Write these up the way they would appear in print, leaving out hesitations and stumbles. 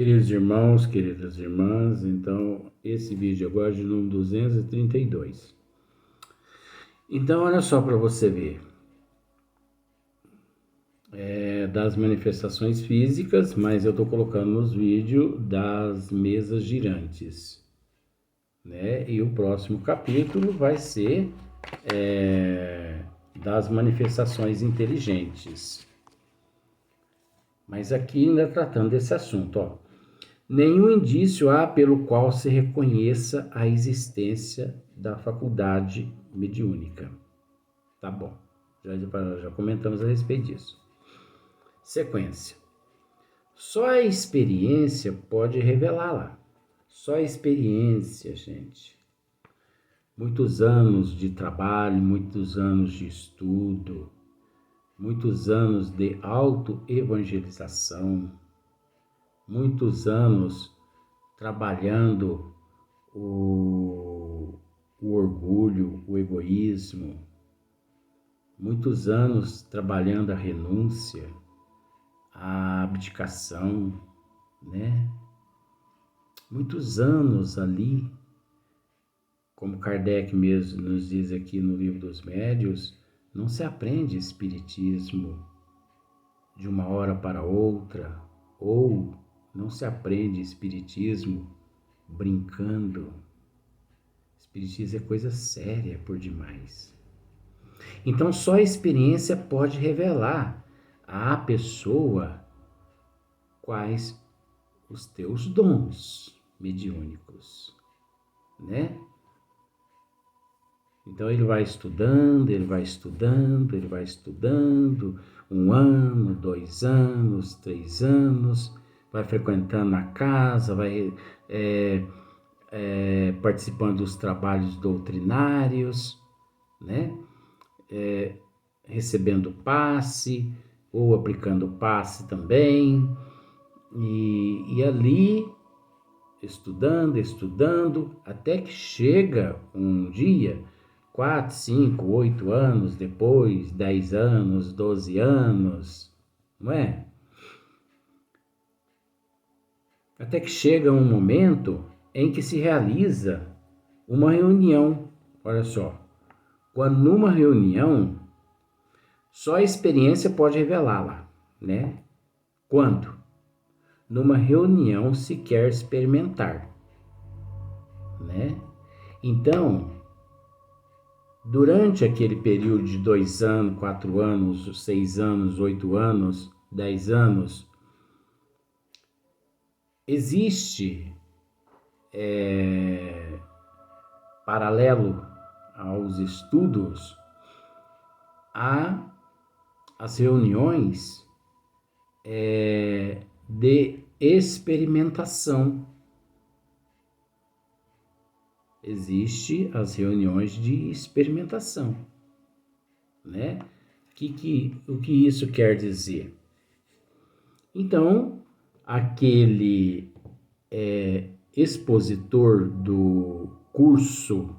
Queridos irmãos, queridas irmãs, então esse vídeo agora é de número 232. Então olha só para você ver, das manifestações físicas, mas eu estou colocando nos vídeos das mesas girantes, né? E o próximo capítulo vai ser das manifestações inteligentes. Mas aqui ainda tratando desse assunto, ó. Nenhum indício há pelo qual se reconheça a existência da faculdade mediúnica. Tá bom, já comentamos a respeito disso. Sequência. Só a experiência pode revelá-la. Só a experiência, gente. Muitos anos de trabalho, muitos anos de estudo, muitos anos de autoevangelização, muitos anos trabalhando o orgulho, o egoísmo, muitos anos trabalhando a renúncia, a abdicação, né? Muitos anos ali, como Kardec mesmo nos diz aqui no Livro dos Médiuns, não se aprende espiritismo de uma hora para outra, ou não se aprende espiritismo brincando. Espiritismo é coisa séria por demais. Então só a experiência pode revelar à pessoa quais os teus dons mediúnicos, né? Então ele vai estudando, 1 ano, 2 anos, 3 anos, vai frequentando a casa, vai participando dos trabalhos doutrinários, né? Recebendo passe ou aplicando passe também, e ali estudando, até que chega um dia, 4, 5, 8 anos depois, 10 anos, 12 anos, não é? Até que chega um momento em que se realiza uma reunião. Olha só, quando numa reunião, só a experiência pode revelá-la, né? Quando? Numa reunião se quer experimentar, né? Então, durante aquele período de 2 anos, 4 anos, 6 anos, 8 anos, 10 anos, existe, paralelo aos estudos, as reuniões de experimentação. Existe as reuniões de experimentação, né? O que isso quer dizer? Então, aquele expositor do curso,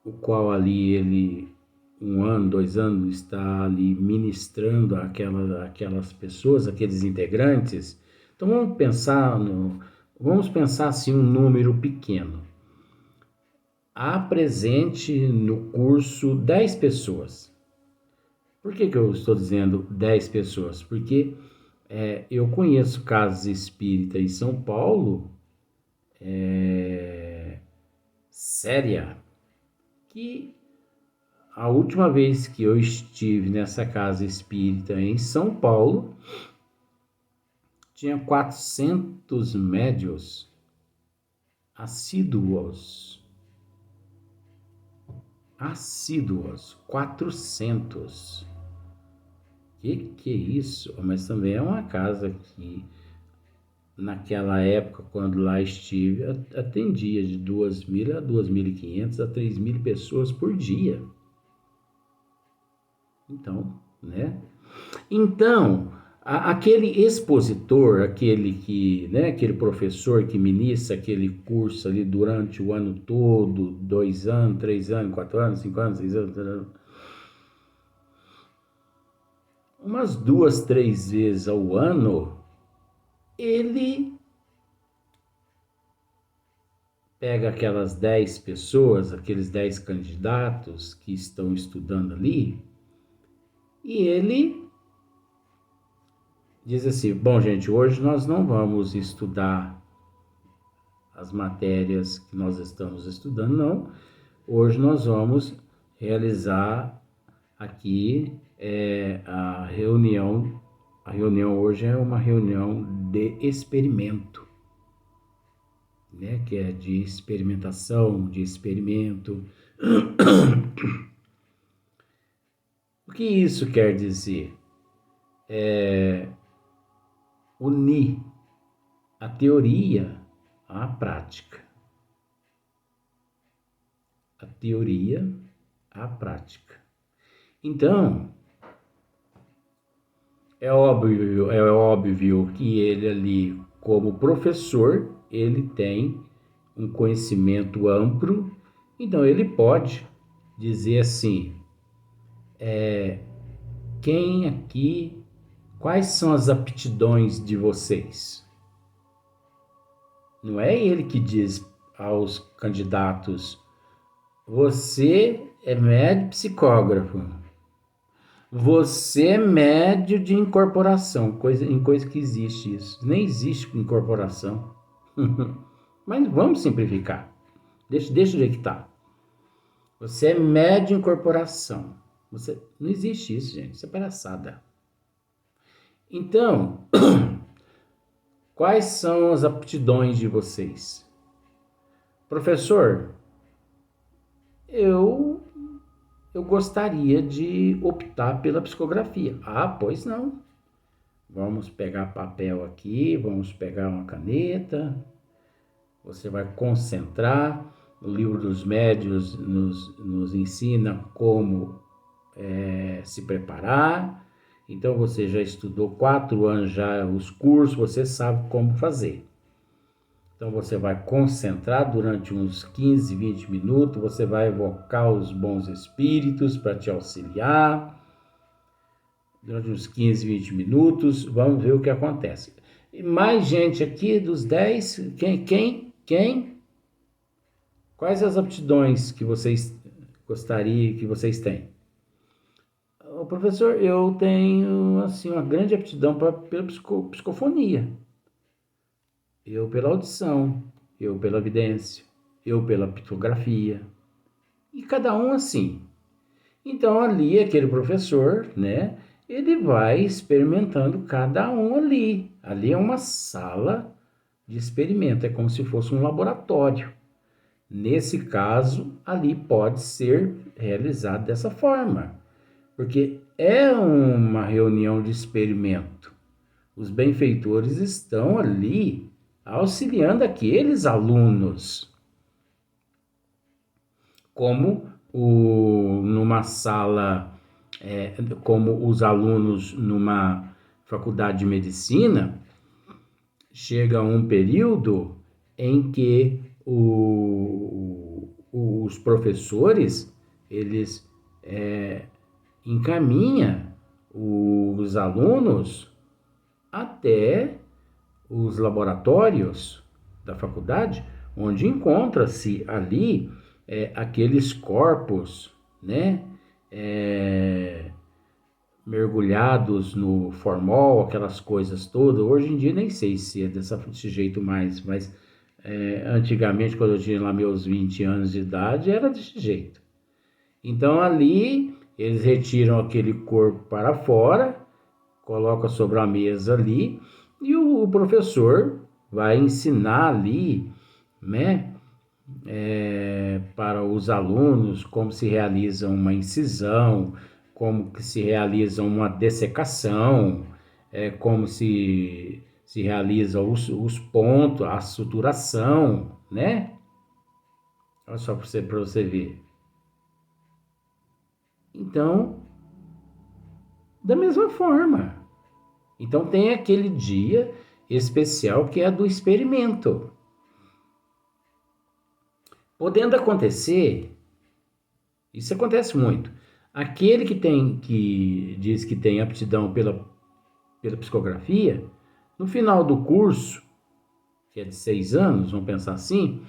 o qual ali ele, 1 ano, 2 anos, está ali ministrando aquelas pessoas, aqueles integrantes. Então vamos pensar assim um número pequeno. Há presente no curso 10 pessoas. Por que eu estou dizendo 10 pessoas? Porque eu conheço casas espíritas em São Paulo, séria, que a última vez que eu estive nessa casa espírita em São Paulo, tinha 400 médiuns assíduos, 400. Que é isso? Mas também é uma casa que, naquela época, quando lá estive, atendia de 2.000 a 2.500 a 3.000 pessoas por dia. Então, né? Então, aquele expositor, aquele professor que ministra aquele curso ali durante o ano todo, 2 anos, 3 anos, 4 anos, 5 anos, 6 anos, umas 2, 3 vezes ao ano, ele pega aquelas 10 pessoas, aqueles 10 candidatos que estão estudando ali, e ele diz assim: bom, gente, hoje nós não vamos estudar as matérias que nós estamos estudando, não. Hoje nós vamos realizar aqui a reunião. A reunião hoje é uma reunião de experimento, né? Que é de experimentação, de experimento. O que isso quer dizer? Unir a teoria à prática. A teoria à prática. Então, é óbvio que ele ali, como professor, ele tem um conhecimento amplo, então ele pode dizer assim, quem aqui, quais são as aptidões de vocês? Não é ele que diz aos candidatos, você é médio psicógrafo, você é médio de incorporação, em coisa que existe isso. Nem existe incorporação. Mas vamos simplificar. Deixa do jeito que está. Você é médio de incorporação. Não existe isso, gente. Isso é palhaçada. Então, quais são as aptidões de vocês? Professor, eu gostaria de optar pela psicografia. Ah, pois não. Vamos pegar papel aqui, vamos pegar uma caneta. Você vai concentrar. O livro dos médios nos ensina como se preparar. Então você já estudou 4 anos já os cursos, você sabe como fazer. Então você vai concentrar durante uns 15, 20 minutos, você vai evocar os bons espíritos para te auxiliar. Durante uns 15, 20 minutos, vamos ver o que acontece. E mais gente aqui dos 10, quem? Quais as aptidões que vocês gostariam que vocês têm? O professor, eu tenho assim uma grande aptidão pela psicofonia. Eu pela audição, eu pela vidência, eu pela pictografia. E cada um assim. Então ali aquele professor, né, ele vai experimentando cada um ali. Ali é uma sala de experimento, é como se fosse um laboratório. Nesse caso, ali pode ser realizado dessa forma, porque é uma reunião de experimento. Os benfeitores estão ali auxiliando aqueles alunos, como numa sala, como os alunos numa faculdade de medicina, chega um período em que os professores, eles encaminham os alunos até os laboratórios da faculdade, onde encontra-se ali aqueles corpos, né, mergulhados no formol, aquelas coisas todas. Hoje em dia nem sei se é desse jeito mais, mas antigamente, quando eu tinha lá meus 20 anos de idade, era desse jeito. Então ali eles retiram aquele corpo para fora, colocam sobre a mesa ali, e o professor vai ensinar ali, né, para os alunos como se realiza uma incisão, como que se realiza uma dessecação, como se realiza os pontos, a suturação, né? Olha só para você ver. Então, da mesma forma. Então tem aquele dia especial que é do experimento. Podendo acontecer, isso acontece muito. Aquele que diz que tem aptidão pela psicografia, No final do curso, que é de 6 anos, vamos pensar assim,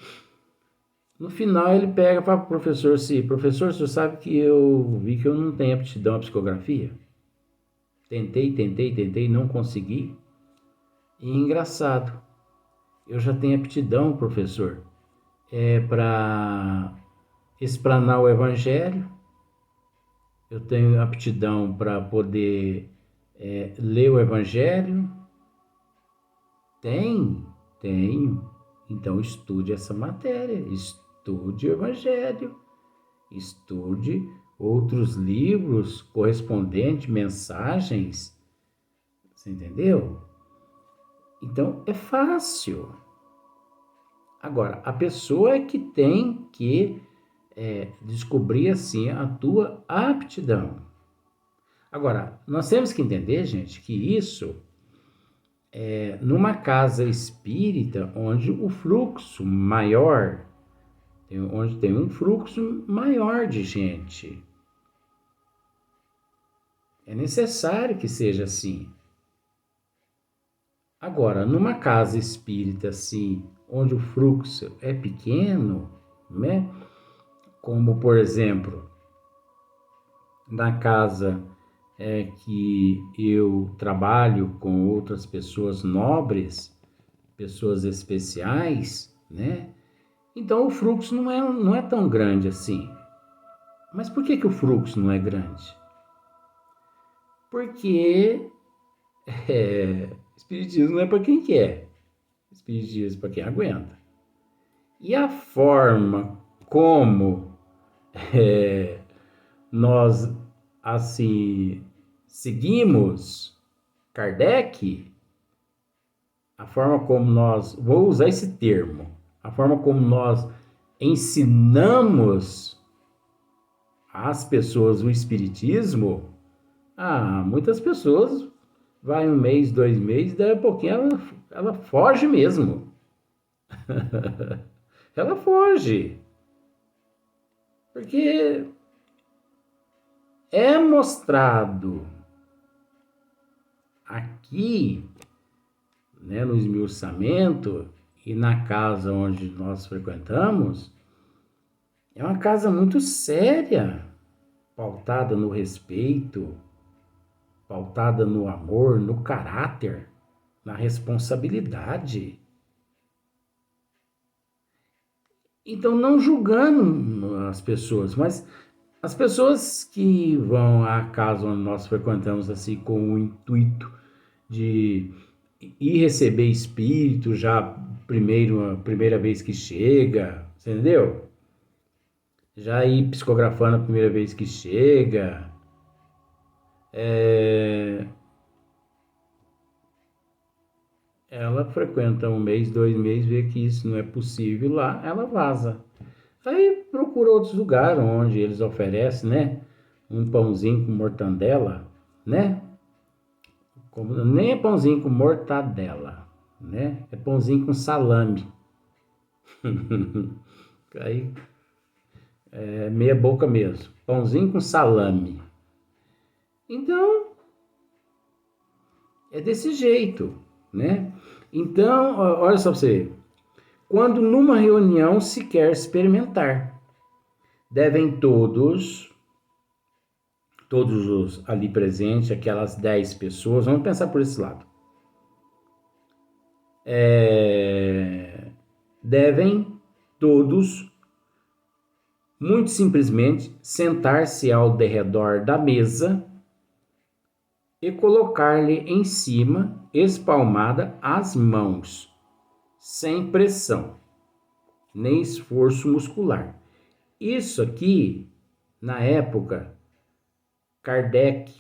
no final ele pega para o professor assim, professor, você sabe que eu vi que eu não tenho aptidão à psicografia? Tentei, não consegui. E engraçado, eu já tenho aptidão, professor, para explanar o evangelho, eu tenho aptidão para poder ler o evangelho. Tenho. Então estude essa matéria, estude o evangelho, estude outros livros correspondentes, mensagens, você entendeu? Então é fácil. Agora, a pessoa é que tem que descobrir assim a tua aptidão. Agora, nós temos que entender, gente, que isso é numa casa espírita onde o fluxo maior, onde tem um fluxo maior de gente. É necessário que seja assim. Agora, numa casa espírita assim, onde o fluxo é pequeno, né? Como, por exemplo, na casa que eu trabalho com outras pessoas nobres, pessoas especiais, né? Então o fluxo não é tão grande assim. Mas por que o fluxo não é grande? Porque espiritismo não é para quem quer, espiritismo é para quem aguenta. E a forma como nós assim seguimos Kardec, a forma como nós, vou usar esse termo, a forma como nós ensinamos às pessoas o espiritismo, muitas pessoas vai 1 mês, 2 meses, daí a pouquinho ela foge mesmo. Ela foge. Porque é mostrado aqui, né, no esmiuçamento e na casa onde nós frequentamos, é uma casa muito séria, pautada no respeito, pautada no amor, no caráter, na responsabilidade. Então, não julgando as pessoas, mas as pessoas que vão à casa onde nós frequentamos assim com o intuito de ir receber espírito já a primeira vez que chega, entendeu? Já ir psicografando a primeira vez que chega. Ela frequenta 1 mês, 2 meses, vê que isso não é possível lá, ela vaza. Aí procura outros lugares onde eles oferecem, né? Um pãozinho com mortandela, né? Nem é pãozinho com mortadela, né? É pãozinho com salame. Aí é meia boca mesmo. Pãozinho com salame. Então, é desse jeito, né? Então, olha só pra você ver. Quando numa reunião se quer experimentar, devem todos os ali presentes, aquelas 10 pessoas, vamos pensar por esse lado, devem todos, muito simplesmente, sentar-se ao derredor da mesa e colocar-lhe em cima, espalmada, as mãos, sem pressão, nem esforço muscular. Isso aqui, na época, Kardec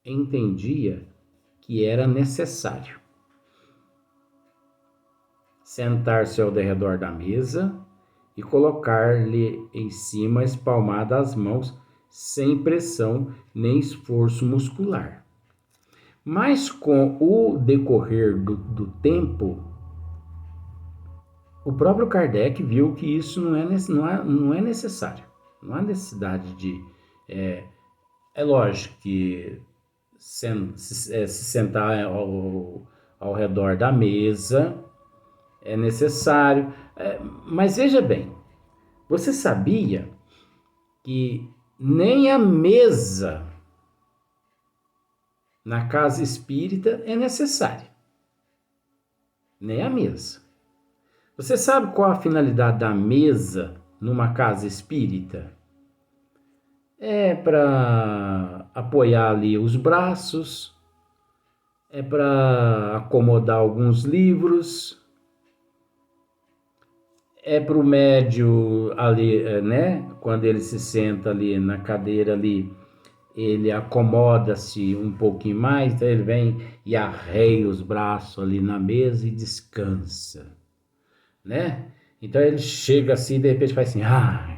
entendia que era necessário. Sentar-se ao redor da mesa e colocar-lhe em cima espalmada as mãos, sem pressão nem esforço muscular. Mas com o decorrer do tempo, o próprio Kardec viu que isso não é necessário. Não há necessidade de... É lógico que se sentar ao redor da mesa, é necessário. Mas veja bem, você sabia que nem a mesa na casa espírita é necessária? Nem a mesa. Você sabe qual a finalidade da mesa numa casa espírita? É para apoiar ali os braços, é para acomodar alguns livros, é para o médio ali, né? Quando ele se senta ali na cadeira ali, ele acomoda-se um pouquinho mais, então ele vem e arreia os braços ali na mesa e descansa, né? Então ele chega assim, de repente faz assim, agora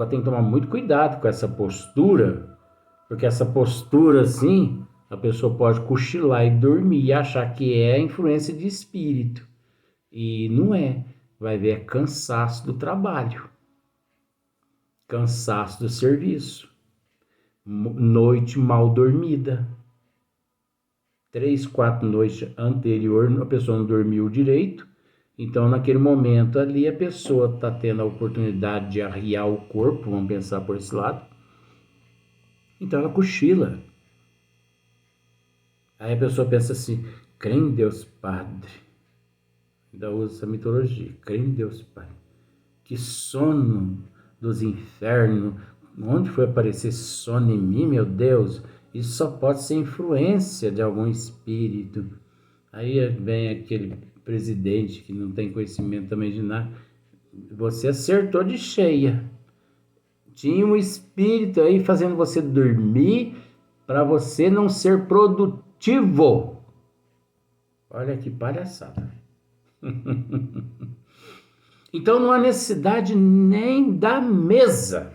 tem que tomar muito cuidado com essa postura, porque essa postura assim, a pessoa pode cochilar e dormir e achar que é influência de espírito. E não é. Vai ver, é cansaço do trabalho, cansaço do serviço, noite mal dormida. 3, 4 noites anterior a pessoa não dormiu direito. Então, naquele momento ali, a pessoa está tendo a oportunidade de arriar o corpo, vamos pensar por esse lado. Então, ela cochila. Aí a pessoa pensa assim, crê em Deus Padre. Ainda usa essa mitologia, crê em Deus Pai. Que sono dos infernos, onde foi aparecer sono em mim, meu Deus? Isso só pode ser influência de algum espírito. Aí vem aquele presidente que não tem conhecimento também de nada. Você acertou de cheia. Tinha um espírito aí fazendo você dormir para você não ser produtivo. Olha que palhaçada. Então não há necessidade nem da mesa.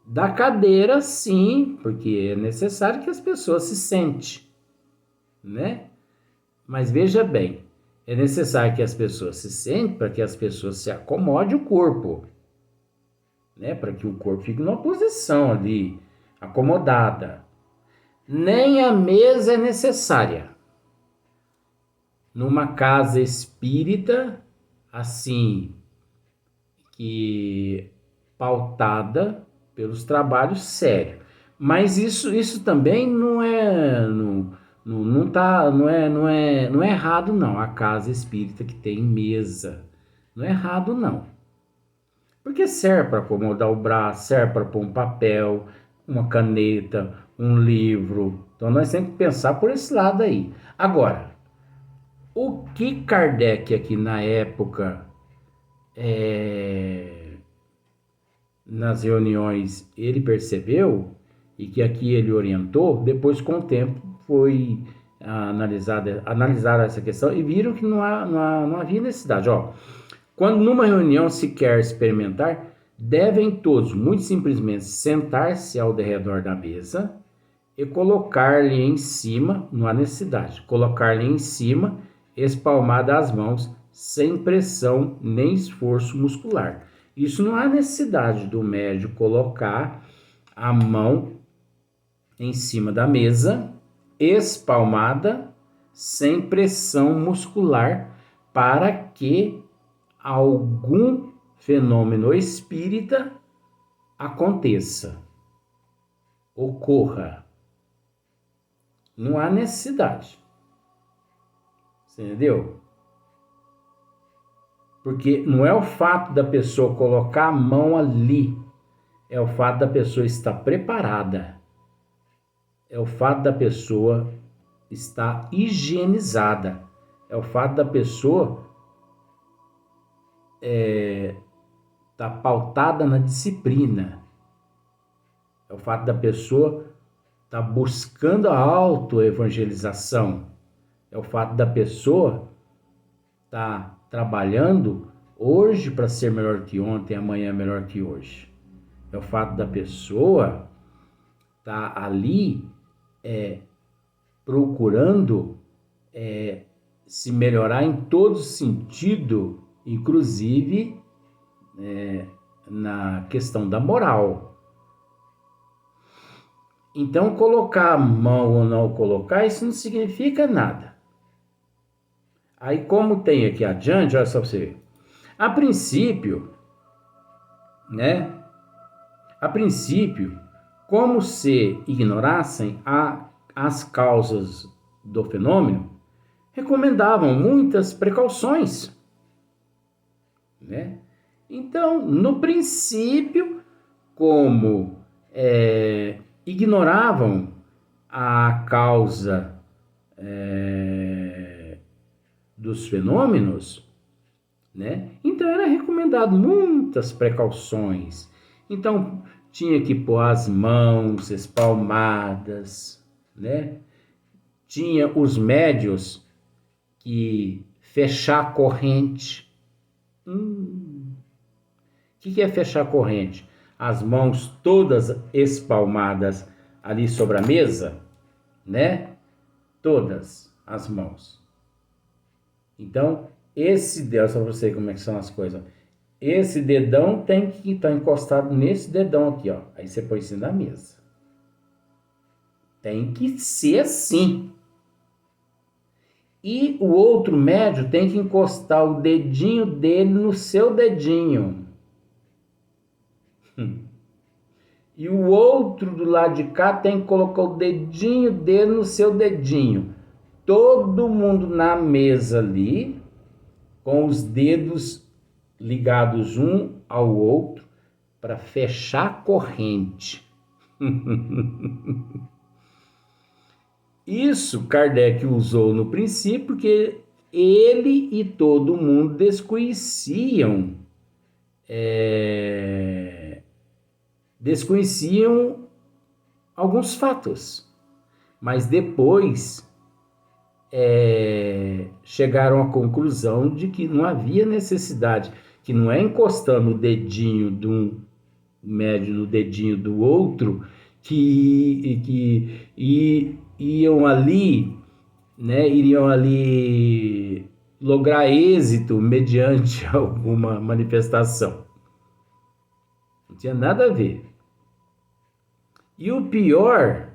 Da cadeira, sim, porque é necessário que as pessoas se sentem, né? Mas veja bem, é necessário que as pessoas se sentem para que as pessoas se acomodem o corpo, né? Para que o corpo fique numa posição ali, acomodada. Nem a mesa é necessária. Numa casa espírita, assim, que pautada pelos trabalhos sérios. Mas isso também não é não é errado não. A casa espírita que tem mesa não é errado não, porque serve para acomodar o braço, serve para pôr um papel, uma caneta, um livro. Então nós temos que pensar por esse lado aí. Agora, o que Kardec aqui na época nas reuniões ele percebeu e que aqui ele orientou, depois com o tempo foi analisar essa questão e viram que não havia necessidade. Quando numa reunião se quer experimentar, devem todos, muito simplesmente, sentar-se ao redor da mesa e colocar-lhe em cima, não há necessidade, colocar-lhe em cima, espalmada as mãos, sem pressão nem esforço muscular. Isso não há necessidade do médico colocar a mão em cima da mesa, espalmada, sem pressão muscular, para que algum fenômeno espírita aconteça, ocorra. Não há necessidade. Você entendeu? Porque não é o fato da pessoa colocar a mão ali, é o fato da pessoa estar preparada, é o fato da pessoa estar higienizada, é o fato da pessoa estar pautada na disciplina, é o fato da pessoa estar buscando a autoevangelização, é o fato da pessoa estar trabalhando hoje para ser melhor que ontem, amanhã melhor que hoje. É o fato da pessoa estar ali procurando se melhorar em todo sentido, inclusive na questão da moral. Então, colocar a mão ou não colocar, isso não significa nada. Aí, como tem aqui adiante, olha só pra você ver. A princípio, né? A princípio, como se ignorassem as causas do fenômeno, recomendavam muitas precauções, né? Então, no princípio, como ignoravam a causa dos fenômenos, né? Então era recomendado muitas precauções. Então tinha que pôr as mãos espalmadas, né? Tinha os médios que fechar a corrente. O que é fechar a corrente? As mãos todas espalmadas ali sobre a mesa, né? Todas as mãos. Então, esse dedo, só pra você ver como é que são as coisas. Esse dedão tem que estar encostado nesse dedão aqui, ó. Aí você põe em cima da mesa. Tem que ser assim. E o outro médio tem que encostar o dedinho dele no seu dedinho. E o outro do lado de cá tem que colocar o dedinho dele no seu dedinho. Todo mundo na mesa ali, com os dedos ligados um ao outro, para fechar a corrente. Isso Kardec usou no princípio porque ele e todo mundo desconheciam alguns fatos, mas depois chegaram à conclusão de que não havia necessidade, que não é encostando o dedinho de um médio no dedinho do outro que iriam ali lograr êxito mediante alguma manifestação. Não tinha nada a ver. E o pior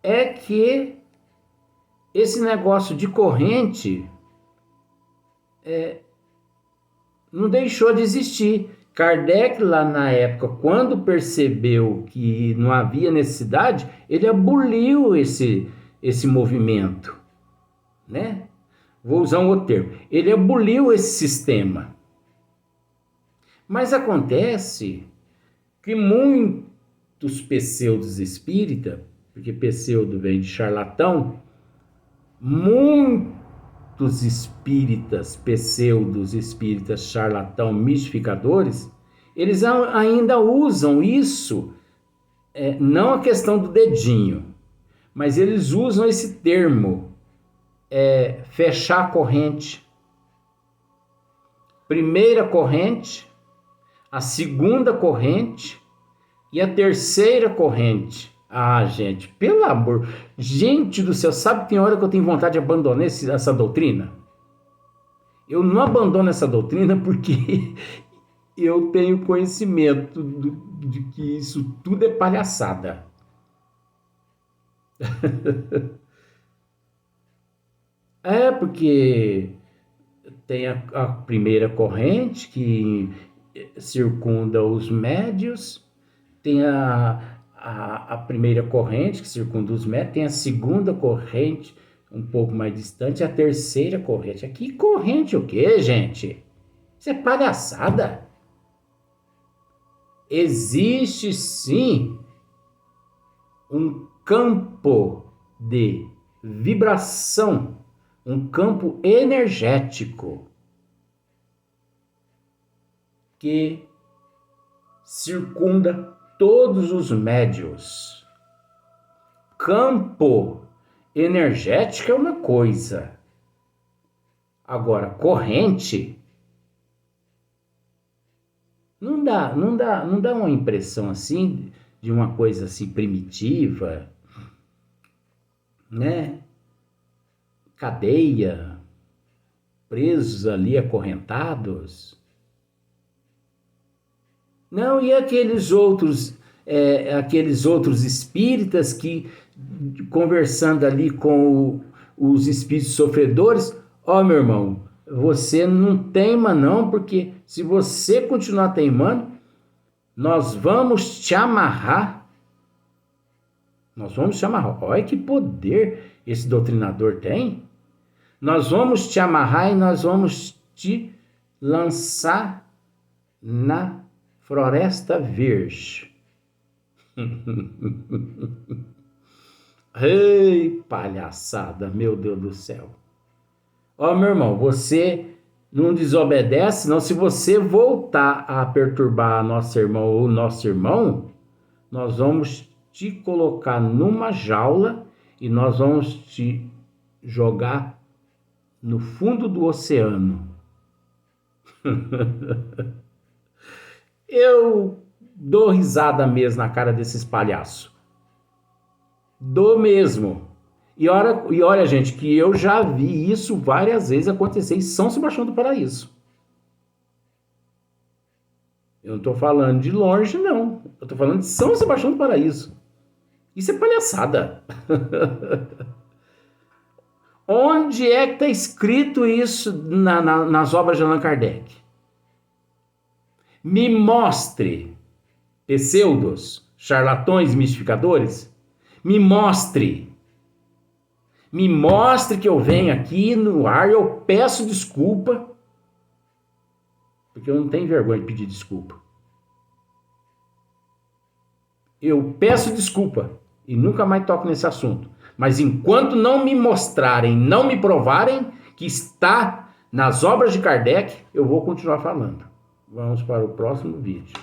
é que esse negócio de corrente não deixou de existir. Kardec, lá na época, quando percebeu que não havia necessidade, ele aboliu esse movimento, né? Vou usar um outro termo. Ele aboliu esse sistema. Mas acontece que muitos pseudos espírita, porque pseudo vem de charlatão, muitos espíritas, pseudos espíritas, charlatão, mistificadores, eles ainda usam isso, não a questão do dedinho, mas eles usam esse termo, fechar a corrente. Primeira corrente, a segunda corrente e a terceira corrente. Ah, gente, pelo amor, gente do céu, sabe que tem hora que eu tenho vontade de abandonar essa doutrina? Eu não abandono essa doutrina porque eu tenho conhecimento de que isso tudo é palhaçada. Porque tem a primeira corrente que circunda os médios, tem a primeira corrente que circunda os médios, tem a segunda corrente um pouco mais distante, a terceira corrente. Que corrente o quê, gente? Isso é palhaçada. Existe sim um campo de vibração, um campo energético que circunda todos os médios. Campo energético é uma coisa. Agora, corrente não dá uma impressão assim de uma coisa assim primitiva, né? Cadeia, presos ali, acorrentados. Não, e aqueles outros aqueles outros espíritas que, conversando ali com os espíritos sofredores, meu irmão, você não teima não, porque se você continuar teimando, nós vamos te amarrar. Nós vamos te amarrar. Olha que poder esse doutrinador tem. Nós vamos te amarrar e nós vamos te lançar na floresta verde. Ei, palhaçada, meu Deus do céu. Meu irmão, você não desobedece, não. Se você voltar a perturbar a nossa irmã ou nosso irmão, nós vamos te colocar numa jaula e nós vamos te jogar no fundo do oceano. Eu dou risada mesmo na cara desses palhaços. Dou mesmo. E olha, gente, que eu já vi isso várias vezes acontecer em São Sebastião do Paraíso. Eu não estou falando de longe, não. Eu estou falando de São Sebastião do Paraíso. Isso é palhaçada. Onde é que está escrito isso nas obras de Allan Kardec? Me mostre, pseudos, charlatões, mistificadores. Me mostre que eu venho aqui no ar, eu peço desculpa, porque eu não tenho vergonha de pedir desculpa. Eu peço desculpa e nunca mais toco nesse assunto. Mas enquanto não me mostrarem, não me provarem que está nas obras de Kardec, eu vou continuar falando. Vamos para o próximo vídeo.